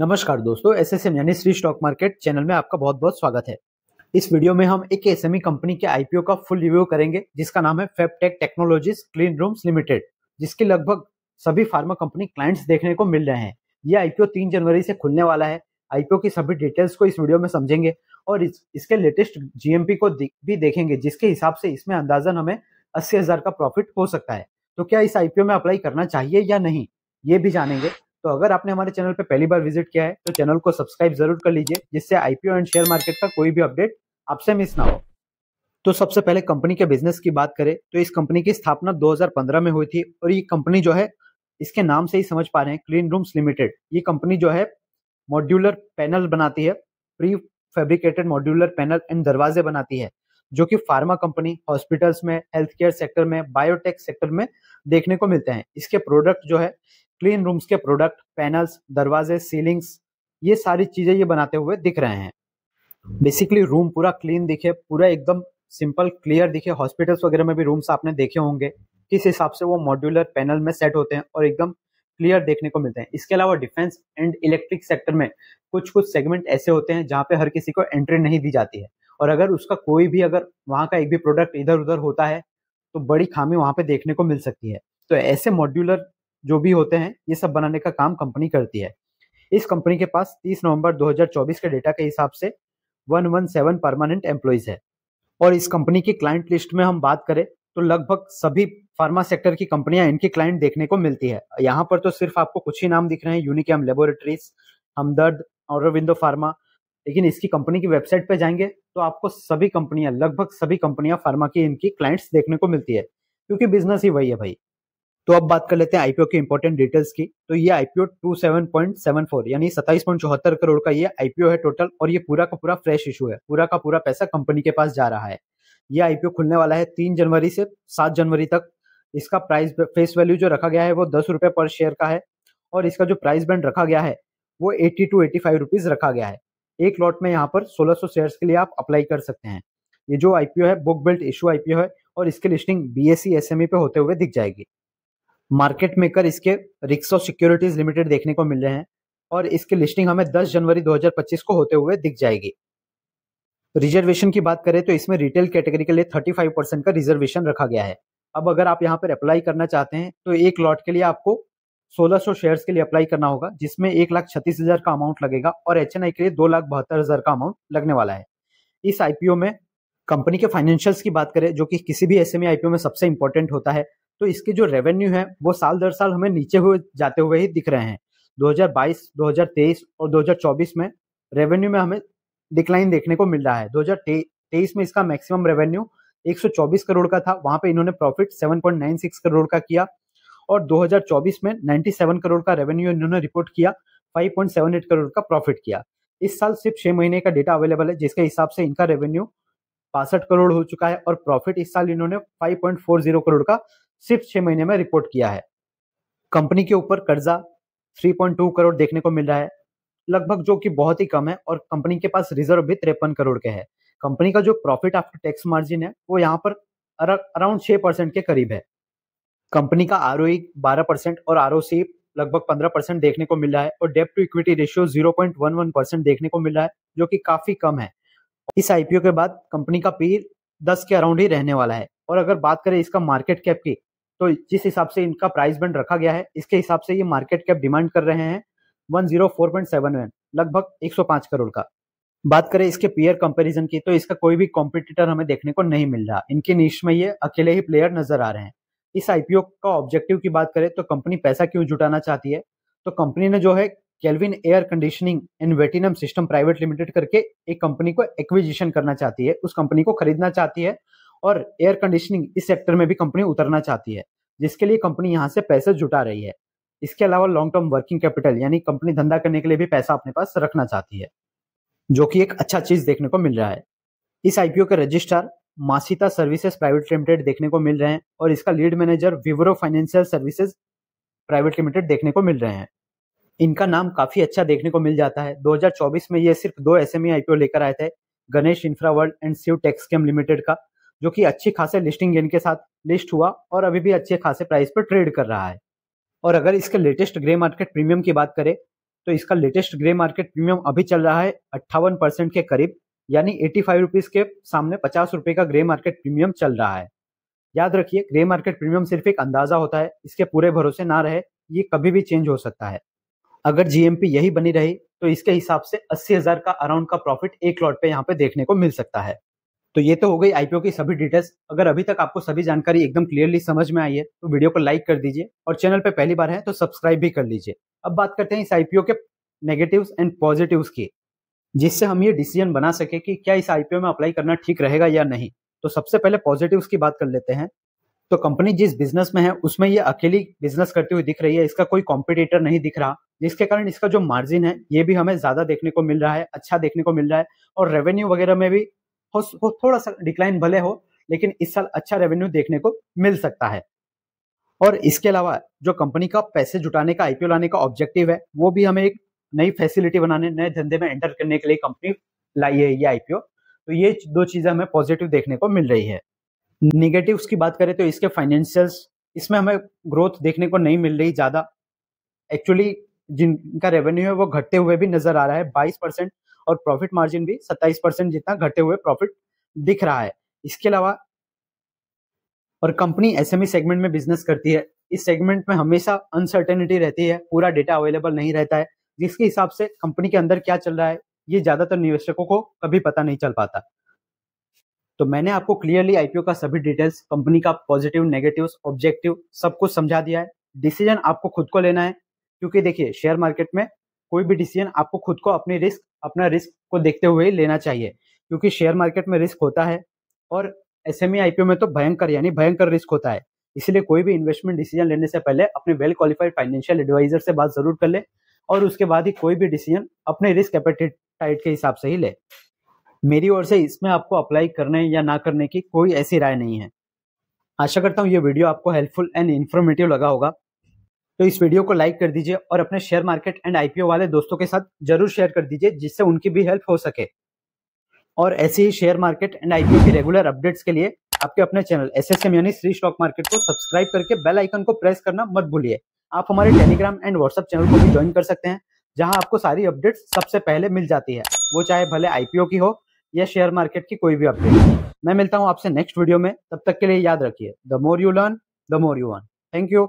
नमस्कार दोस्तों, एसएसएम यानी श्री स्टॉक मार्केट चैनल में आपका बहुत बहुत स्वागत है। इस वीडियो में हम एक एसएमई कंपनी के आईपीओ का फुल रिव्यू करेंगे जिसका नाम है फैबटेक टेक्नोलॉजीज क्लीन रूम्स लिमिटेड, जिसके लगभग सभी फार्मा कंपनी क्लाइंट्स देखने को मिल रहे हैं। ये आईपीओ 3 जनवरी से खुलने वाला है। आईपीओ की सभी डिटेल्स को इस वीडियो में समझेंगे और इसके लेटेस्ट जीएमपी को भी देखेंगे, जिसके हिसाब से इसमें अंदाजन हमें 80,000 का प्रॉफिट हो सकता है। तो क्या इस आईपीओ में अप्लाई करना चाहिए या नहीं, ये भी जानेंगे। तो अगर आपने हमारे चैनल पे पहली बार विजिट किया है तो चैनल को सब्सक्राइब जरूर कर लीजिए, जिससे आईपीओ एंड शेयर मार्केट का कोई भी अपडेट आपसे मिस ना हो। तो सबसे पहले कंपनी के बिजनेस की बात करें तो इस कंपनी की स्थापना 2015 में हुई थी और ये कंपनी जो है, इसके नाम से ही समझ पा रहे हैं, क्लीन रूम्स लिमिटेड। ये कंपनी जो है मॉड्यूलर पैनल बनाती है, pre fabricated modular panel and दरवाजे बनाती है, जो कि फार्मा कंपनी, हॉस्पिटल्स में, हेल्थ केयर सेक्टर में, बायोटेक सेक्टर में देखने को मिलते हैं। इसके प्रोडक्ट जो है क्लीन रूम्स के प्रोडक्ट, पैनल्स, दरवाजे, सीलिंग्स, ये सारी चीजें ये बनाते हुए दिख रहे हैं। बेसिकली रूम पूरा क्लीन दिखे, पूरा एकदम सिंपल क्लियर दिखे। हॉस्पिटल्स वगैरह में भी रूम्स आपने देखे होंगे किस हिसाब से वो मॉड्यूलर पैनल में सेट होते हैं और एकदम क्लियर देखने को मिलते हैं। इसके अलावा डिफेंस एंड इलेक्ट्रिक सेक्टर में कुछ कुछ सेगमेंट ऐसे होते हैं जहाँ पे हर किसी को एंट्री नहीं दी जाती है, और अगर उसका कोई भी, अगर वहाँ का एक भी प्रोडक्ट इधर उधर होता है तो बड़ी खामी वहाँ पे देखने को मिल सकती है। तो ऐसे मॉड्यूलर जो भी होते हैं, ये सब बनाने का काम कंपनी करती है। इस कंपनी के पास 30 नवंबर 2024 के डेटा के हिसाब से 117 परमानेंट एम्प्लॉइज है। और इस कंपनी की क्लाइंट लिस्ट में हम बात करें तो लगभग सभी फार्मा सेक्टर की कंपनियां इनकी क्लाइंट देखने को मिलती है। यहाँ पर तो सिर्फ आपको कुछ ही नाम दिख रहे हैं, यूनिकैम लेबोरेटरीज, हमदर्द, औरोबिंदो फार्मा। लेकिन इसकी कंपनी की वेबसाइट पे जाएंगे तो आपको सभी कंपनियां, लगभग सभी कंपनियां फार्मा की इनकी क्लाइंट्स देखने को मिलती है, क्योंकि बिजनेस ही वही है भाई। तो अब बात कर लेते हैं आईपीओ की इंपॉर्टेंट डिटेल्स की। तो ये आईपीओ 27.74 यानी 27.74 करोड़ का ये आईपीओ है टोटल, और ये पूरा का पूरा फ्रेश इशू है। पूरा का पूरा पैसा कंपनी के पास जा रहा है। ये आईपीओ खुलने वाला है 3 जनवरी से 7 जनवरी तक। इसका प्राइस फेस वैल्यू जो रखा गया है वो 10 रुपए पर शेयर का है, और इसका जो प्राइस बैंड रखा गया है वो 80 to 85 रुपीज रखा गया है। एक लॉट में यहाँ पर 1600 शेयर्स के लिए आप अप्लाई कर सकते हैं। ये जो आईपीओ है बुक बिल्ट इशू आईपीओ है, और इसकी लिस्टिंग बीएसई एसएमई पे होते हुए दिख जाएगी। मार्केट मेकर इसके रिक्सो सिक्योरिटीज लिमिटेड देखने को मिल रहे हैं, और इसकी लिस्टिंग हमें 10 जनवरी 2025 को होते हुए दिख जाएगी। रिजर्वेशन की बात करें तो इसमें रिटेल कैटेगरी के लिए 35% का रिजर्वेशन रखा गया है। अब अगर आप यहाँ पर अप्लाई करना चाहते हैं तो एक लॉट के लिए आपको 1600 शेयर्स के लिए अप्लाई करना होगा, जिसमें 1,36,000 का अमाउंट लगेगा, और एचएनआई के लिए 2,72,000 का अमाउंट लगने वाला है। इस आईपीओ में कंपनी के फाइनेंशियल्स की बात करें, जो कि किसी भी एसएमई आईपीओ में सबसे इंपॉर्टेंट होता है, तो इसके जो रेवेन्यू है वो साल दर साल हमें नीचे हुए जाते हुए ही दिख रहे हैं। 2022, 2023 और 2024 में रेवेन्यू में हमें डिक्लाइन देखने को मिल रहा है। 2023 में इसका मैक्सिमम रेवेन्यू 124 करोड़ का था, वहां पे इन्होंने प्रॉफिट 7.96 करोड़ का किया, और 2024 में 97 करोड़ का रेवेन्यू इन्होंने रिपोर्ट किया, 5.78 करोड़ का प्रॉफिट किया। इस साल सिर्फ 6 महीने का डेटा अवेलेबल है, जिसके हिसाब से इनका रेवेन्यू 62 करोड़ हो चुका है, और प्रॉफिट इस साल इन्होंने 5.40 करोड़ का सिर्फ 6 महीने में रिपोर्ट किया है। कंपनी के ऊपर कर्जा 3.2 करोड़ देखने को मिल रहा है, लगभग, जो कि बहुत ही कम है, और कंपनी के पास रिजर्व भी 53 करोड़ के है। कंपनी का जो प्रॉफिट आफ्टर टैक्स मार्जिन है वो यहाँ पर अराउंड 6% के करीब है। कंपनी का आरओई 12% और आरओसी लगभग 15% देखने को मिल रहा है, और डेब्ट टू इक्विटी रेशियो 0.11% देखने को मिल रहा है, जो कि काफी कम है। इस आईपीओ के बाद कंपनी का पी 10 के अराउंड ही रहने वाला है। और अगर बात करें इसका मार्केट कैप की, तो जिस हिसाब से इनका प्राइस बैंड रखा गया है, इसके हिसाब से ये मार्केट कैप डिमांड कर रहे हैं 104.71, लगभग 105 करोड़ का। बात करें इसके पीयर कंपैरिजन की, तो इसका कोई भी कॉम्पिटिटर हमें देखने को नहीं मिल रहा। इनकी नीश में ये अकेले ही प्लेयर नजर आ रहे हैं। इस आईपीओ का ऑब्जेक्टिव की बात करें तो कंपनी पैसा क्यों जुटाना चाहती है, तो कंपनी ने जो है केल्विन एयर कंडीशनिंग एंड वेटिनम सिस्टम प्राइवेट लिमिटेड करके एक कंपनी को एक्विजिशन करना चाहती है, उस कंपनी को खरीदना चाहती है, और एयर कंडीशनिंग इस सेक्टर में भी कंपनी उतरना चाहती है, जिसके लिए कंपनी यहाँ से पैसे जुटा रही है। इसके अलावा लॉन्ग टर्म वर्किंग कैपिटल, यानी कंपनी धंधा करने के लिए भी पैसा अपने पास रखना चाहती है, जो कि एक अच्छा चीज देखने को मिल रहा है। इस आईपीओ के रजिस्ट्रार मासिता सर्विसेज प्राइवेट लिमिटेड देखने को मिल रहे हैं, और इसका lead manager Vivro financial services private limited देखने को मिल रहे हैं। इनका नाम काफी अच्छा देखने को मिल जाता है। 2024 में ये सिर्फ 2 एसएमई आईपीओ लेकर आए थे, Ganesh infra world and Shiv Texchem limited का, जो कि अच्छी खासे लिस्टिंग गेन के साथ लिस्ट हुआ और अभी भी अच्छे खासे प्राइस पर ट्रेड कर रहा है। और अगर इसके लेटेस्ट ग्रे मार्केट प्रीमियम की बात करें तो इसका लेटेस्ट ग्रे मार्केट प्रीमियम अभी चल रहा है 58% के करीब, यानी 85 रुपीज के सामने 50 रुपए का ग्रे मार्केट प्रीमियम चल रहा है। याद रखिए, ग्रे मार्केट प्रीमियम सिर्फ एक अंदाजा होता है, इसके पूरे भरोसे ना रहे, ये कभी भी चेंज हो सकता है। अगर जीएमपी यही बनी रही तो इसके हिसाब से 80,000 का अराउंड का प्रॉफिट एक लॉट पे यहाँ पे देखने को मिल सकता है। तो ये तो हो गई आईपीओ की सभी डिटेल्स। अगर अभी तक आपको सभी जानकारी एकदम क्लियरली समझ में आई है तो वीडियो को लाइक कर दीजिए और चैनल पे पहली बार है तो सब्सक्राइब भी कर लीजिए। अब बात करते हैं इस आईपीओ के नेगेटिव्स एंड पॉजिटिव्स की, जिससे हम ये डिसीजन बना सके कि क्या इस आईपीओ में अप्लाई करना ठीक रहेगा या नहीं। तो सबसे पहले पॉजिटिव्स की बात कर लेते हैं। तो कंपनी जिस बिजनेस में है उसमें ये अकेली बिजनेस करती हुई दिख रही है, इसका कोई कॉम्पिटिटर नहीं दिख रहा, जिसके कारण इसका जो मार्जिन है ये भी हमें ज्यादा देखने को मिल रहा है, अच्छा देखने को मिल रहा है। और रेवेन्यू वगैरह में भी थोड़ा सा डिक्लाइन भले हो, लेकिन इस साल अच्छा रेवेन्यू देखने को मिल सकता है। और इसके अलावा जो कंपनी का पैसे जुटाने का आईपीओ लाने का ऑब्जेक्टिव है, वो भी हमें एक नई फैसिलिटी बनाने, नए धंधे में एंटर करने के लिए कंपनी लाई है ये आईपीओ। तो ये दो चीजें हमें पॉजिटिव देखने को मिल रही है। निगेटिव्स की बात करें तो इसके फाइनेंशियल्स, इसमें हमें ग्रोथ देखने को नहीं मिल रही ज्यादा। एक्चुअली जिनका रेवेन्यू है वो घटते हुए भी नजर आ रहा है 22%, और प्रॉफिट मार्जिन भी 27% जितना घटे हुए प्रॉफिट दिख रहा है। इसके अलावा और कंपनी एसएमई सेगमेंट में बिजनेस करती है, इस सेगमेंट में हमेशा अनसर्टेनिटी रहती है, पूरा डेटा अवेलेबल नहीं रहता है, जिसके हिसाब से कंपनी के अंदर क्या चल रहा है ये ज्यादातर निवेशकों को कभी पता नहीं चल पाता। तो मैंने आपको क्लियरली आईपीओ का सभी डिटेल्स, कंपनी का पॉजिटिव, नेगेटिव्स, ऑब्जेक्टिव सब कुछ समझा दिया है। डिसीजन आपको खुद को लेना है, क्योंकि देखिए शेयर मार्केट में कोई भी डिसीजन आपको खुद को अपना रिस्क को देखते हुए ही लेना चाहिए, क्योंकि शेयर मार्केट में रिस्क होता है और एसएमई आईपीओ में तो भयंकर रिस्क होता है। इसलिए कोई भी इन्वेस्टमेंट डिसीजन लेने से पहले अपने वेल क्वालिफाइड फाइनेंशियल एडवाइजर से बात जरूर कर ले, और उसके बाद ही कोई भी डिसीजन अपने रिस्क एपेटाइट के हिसाब से ही ले। मेरी ओर से इसमें आपको अप्लाई करने या ना करने की कोई ऐसी राय नहीं है। आशा करता हूँ ये वीडियो आपको हेल्पफुल एंड इन्फॉर्मेटिव लगा होगा। तो इस वीडियो को लाइक कर दीजिए और अपने शेयर मार्केट एंड आईपीओ वाले दोस्तों के साथ जरूर शेयर कर दीजिए, जिससे उनकी भी हेल्प हो सके। और ऐसे ही शेयर मार्केट एंड आईपीओ की रेगुलर अपडेट्स के लिए आपके अपने चैनल एसएसएम यानी श्री स्टॉक मार्केट को सब्सक्राइब करके बेल आइकन को प्रेस करना मत भूलिए। आप हमारे टेलीग्राम एंड व्हाट्सएप चैनल को भी ज्वाइन कर सकते हैं, जहां आपको सारी अपडेट्स सबसे पहले मिल जाती है, वो चाहे भले आईपीओ की हो या शेयर मार्केट की कोई भी अपडेट। मैं मिलता हूं आपसे नेक्स्ट वीडियो में, तब तक के लिए याद रखिए, the more you learn the more you earn. Thank you.